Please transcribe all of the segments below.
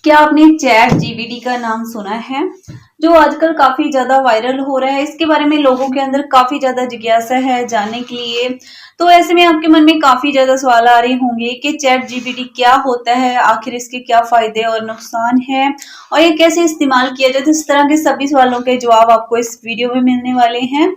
क्या आपने chat GPT का नाम सुना है? जो आजकल काफी ज्यादा वायरल हो रहा है, इसके बारे में लोगों के अंदर काफी ज्यादा जिज्ञासा है जानने के लिए। तो ऐसे में आपके मन में काफी ज्यादा सवाल आ रहे होंगे कि चैट जीपीटी क्या होता है, आखिर इसके क्या फायदे और नुकसान है और ये कैसे इस्तेमाल किया जाए। तो इस तरह के सभी सवालों के जवाब आपको इस वीडियो में मिलने वाले हैं।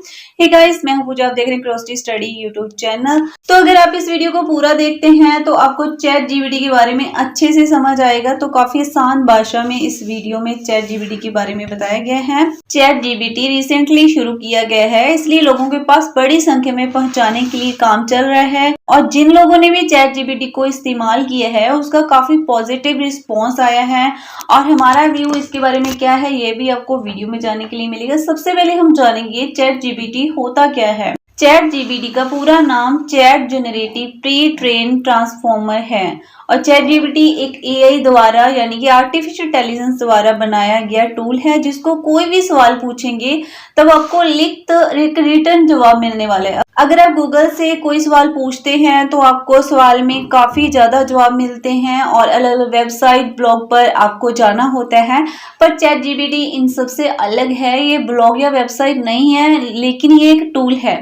हे गाइस, मैं हूं पूजा, आप देख रहे हैं क्रोस्टी स्टडी यूट्यूब चैनल। तो अगर आप इस वीडियो को पूरा देखते हैं तो आपको चैट जीपीटी के बारे में अच्छे से समझ आएगा। तो काफी आसान भाषा में इस वीडियो में चैट जीपीटी के बारे में बताया गया है। चैट जीपीटी रिसेंटली शुरू किया गया है, इसलिए लोगों के पास बड़ी संख्या में पहुंचाने के लिए काम चल रहा है। और जिन लोगों ने भी चैट जीपीटी को इस्तेमाल किया है उसका काफी पॉजिटिव रिस्पॉन्स आया है। और हमारा व्यू इसके बारे में क्या है ये भी आपको वीडियो में जानने के लिए मिलेगा। सबसे पहले हम जानेंगे चैट जीपीटी होता क्या है। चैट जीपीटी का पूरा नाम chat generative pre train transformer है और चैट जीपीटी एक एआई द्वारा यानी कि आर्टिफिशियल इंटेलिजेंस द्वारा बनाया गया टूल है, जिसको कोई भी सवाल पूछेंगे तब आपको लिखित रिटर्न जवाब मिलने वाला है। अगर आप गूगल से कोई सवाल पूछते हैं तो आपको सवाल में काफी ज्यादा जवाब मिलते हैं और अलग अलग वेबसाइट ब्लॉग पर आपको जाना होता है। पर चैट जीपीटी इन सबसे अलग है, ये ब्लॉग या वेबसाइट नहीं है, लेकिन ये एक टूल है।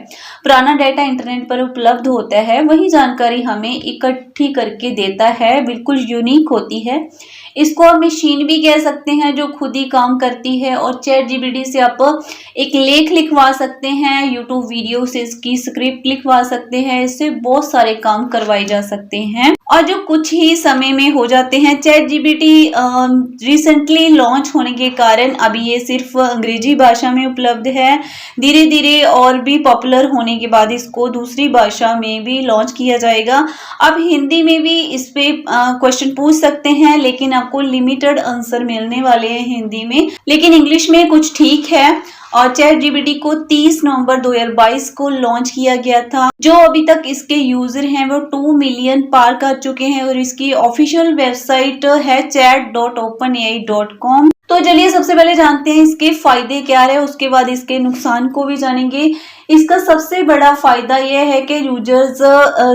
पुराना डाटा इंटरनेट पर उपलब्ध होता है, वही जानकारी हमें इकट्ठी करके देता है, बिल्कुल यूनिक होती है। इसको आप मशीन भी कह सकते हैं जो खुद ही काम करती है। और चैट जीपीटी से आप एक लेख लिखवा सकते हैं, यूट्यूब वीडियो से इसकी स्क्रिप्ट लिखवा सकते हैं, इससे बहुत सारे काम करवाए जा सकते हैं और जो कुछ ही समय में हो जाते हैं। चैट जीपीटी रिसेंटली लॉन्च होने के कारण अभी ये सिर्फ अंग्रेजी भाषा में उपलब्ध है। धीरे धीरे और भी पॉपुलर होने के बाद इसको दूसरी भाषा में भी लॉन्च किया जाएगा। अब हिंदी में भी इस पे क्वेश्चन पूछ सकते हैं, लेकिन आपको लिमिटेड आंसर मिलने वाले हैं हिंदी में, लेकिन इंग्लिश में कुछ ठीक है। और चैट जीपीटी को 30 नवंबर 2022 को लॉन्च किया गया था। जो अभी तक इसके यूजर हैं वो 2 मिलियन पार कर चुके हैं और इसकी ऑफिशियल वेबसाइट है chat.openai.com। तो चलिए सबसे पहले जानते हैं इसके फायदे क्या है, उसके बाद इसके नुकसान को भी जानेंगे। इसका सबसे बड़ा फायदा यह है कि यूजर्स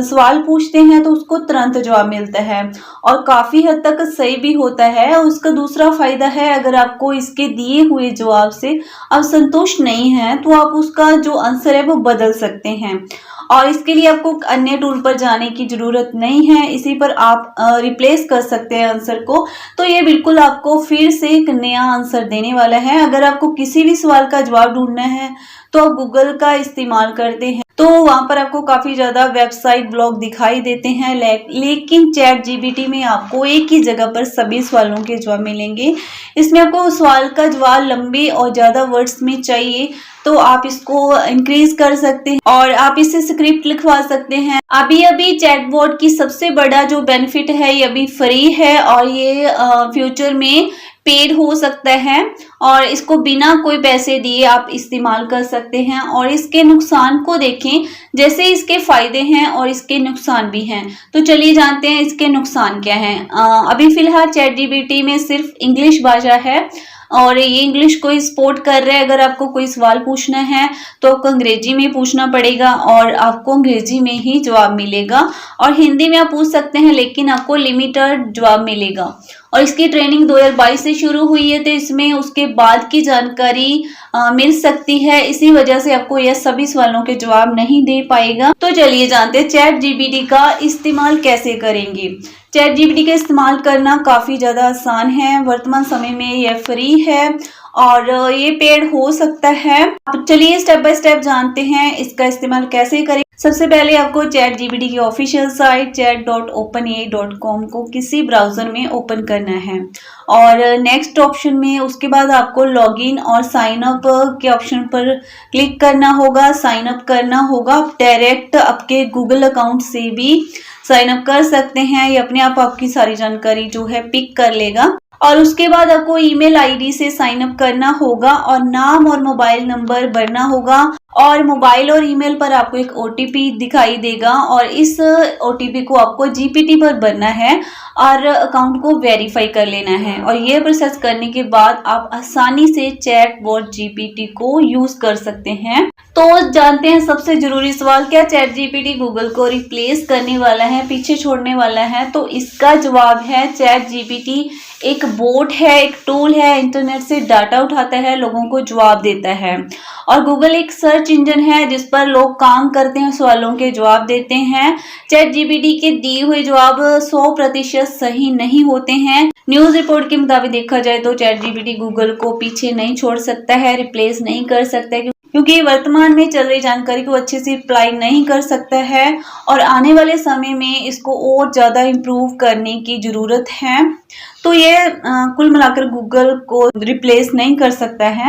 सवाल पूछते हैं तो उसको तुरंत जवाब मिलता है और काफी हद तक सही भी होता है। और उसका दूसरा फायदा है, अगर आपको इसके दिए हुए जवाब से आप संतुष्ट नहीं हैं तो आप उसका जो आंसर है वो बदल सकते हैं और इसके लिए आपको अन्य टूल पर जाने की जरूरत नहीं है, इसी पर आप रिप्लेस कर सकते हैं आंसर को। तो ये बिल्कुल आपको फिर से एक नया आंसर देने वाला है। अगर आपको किसी भी सवाल का जवाब ढूंढना है तो आप गूगल का इस्तेमाल करते हैं तो वहां पर आपको काफी ज्यादा वेबसाइट ब्लॉग दिखाई देते हैं, लेकिन चैट जीपीटी में आपको एक ही जगह पर सभी सवालों के जवाब मिलेंगे। इसमें आपको सवाल का जवाब लंबे और ज्यादा वर्ड्स में चाहिए तो आप इसको इंक्रीज कर सकते हैं और आप इससे स्क्रिप्ट लिखवा सकते हैं। अभी चैटबॉट की सबसे बड़ा जो बेनिफिट है ये अभी फ्री है और ये फ्यूचर में पेड हो सकता है और इसको बिना कोई पैसे दिए आप इस्तेमाल कर सकते हैं। और इसके नुकसान को देखें, जैसे इसके फायदे हैं और इसके नुकसान भी हैं। तो चलिए जानते हैं इसके नुकसान क्या हैं। अभी फिलहाल चैट जीपीटी में सिर्फ इंग्लिश भाषा है और ये इंग्लिश को सपोर्ट कर रहे हैं। अगर आपको कोई सवाल पूछना है तो आपको अंग्रेजी में पूछना पड़ेगा और आपको अंग्रेजी में ही जवाब मिलेगा। और हिंदी में आप पूछ सकते हैं लेकिन आपको लिमिटेड जवाब मिलेगा। और इसकी ट्रेनिंग 2022 से शुरू हुई है तो इसमें उसके बाद की जानकारी मिल सकती है, इसी वजह से आपको यह सभी सवालों के जवाब नहीं दे पाएगा। तो चलिए जानते हैं चैट जीपीटी का इस्तेमाल कैसे करेंगे। चैट जीपीटी का इस्तेमाल करना काफी ज्यादा आसान है। वर्तमान समय में यह फ्री है और ये पेड हो सकता है। अब चलिए स्टेप बाय स्टेप जानते हैं इसका इस्तेमाल कैसे करें। सबसे पहले आपको चैट जीपीटी की ऑफिशियल साइट chat.openai.com को किसी ब्राउजर में ओपन करना है और नेक्स्ट ऑप्शन में उसके बाद आपको लॉगिन और साइन अप के ऑप्शन पर क्लिक करना होगा, साइन अप करना होगा। आप डायरेक्ट आपके गूगल अकाउंट से भी साइन अप कर सकते हैं, ये अपने आप आपकी सारी जानकारी जो है पिक कर लेगा। और उसके बाद आपको ईमेल आईडी से साइन अप करना होगा और नाम और मोबाइल नंबर भरना होगा और मोबाइल और ईमेल पर आपको एक ओटीपी दिखाई देगा और इस ओटीपी को आपको जीपीटी पर भरना है और अकाउंट को वेरीफाई कर लेना है। और ये प्रोसेस करने के बाद आप आसानी से चैटबॉट जीपीटी को यूज कर सकते हैं। तो जानते हैं सबसे जरूरी सवाल, क्या चैट जीपीटी गूगल को रिप्लेस करने वाला है, पीछे छोड़ने वाला है? तो इसका जवाब है चैट जीपीटी एक बोट है, एक टूल है, इंटरनेट से डाटा उठाता है, लोगों को जवाब देता है। और गूगल एक सर्च इंजन है जिस पर लोग काम करते हैं, सवालों के जवाब देते हैं। चैट जीपीटी के दिए हुए जवाब 100% सही नहीं होते हैं। न्यूज रिपोर्ट के मुताबिक देखा जाए तो चैट जीपीटी गूगल को पीछे नहीं छोड़ सकता है, रिप्लेस नहीं कर सकता है, क्योंकि वर्तमान में चल रही जानकारी को अच्छे से अप्लाई नहीं कर सकता है और आने वाले समय में इसको और ज़्यादा इम्प्रूव करने की ज़रूरत है। तो ये कुल मिलाकर गूगल को रिप्लेस नहीं कर सकता है।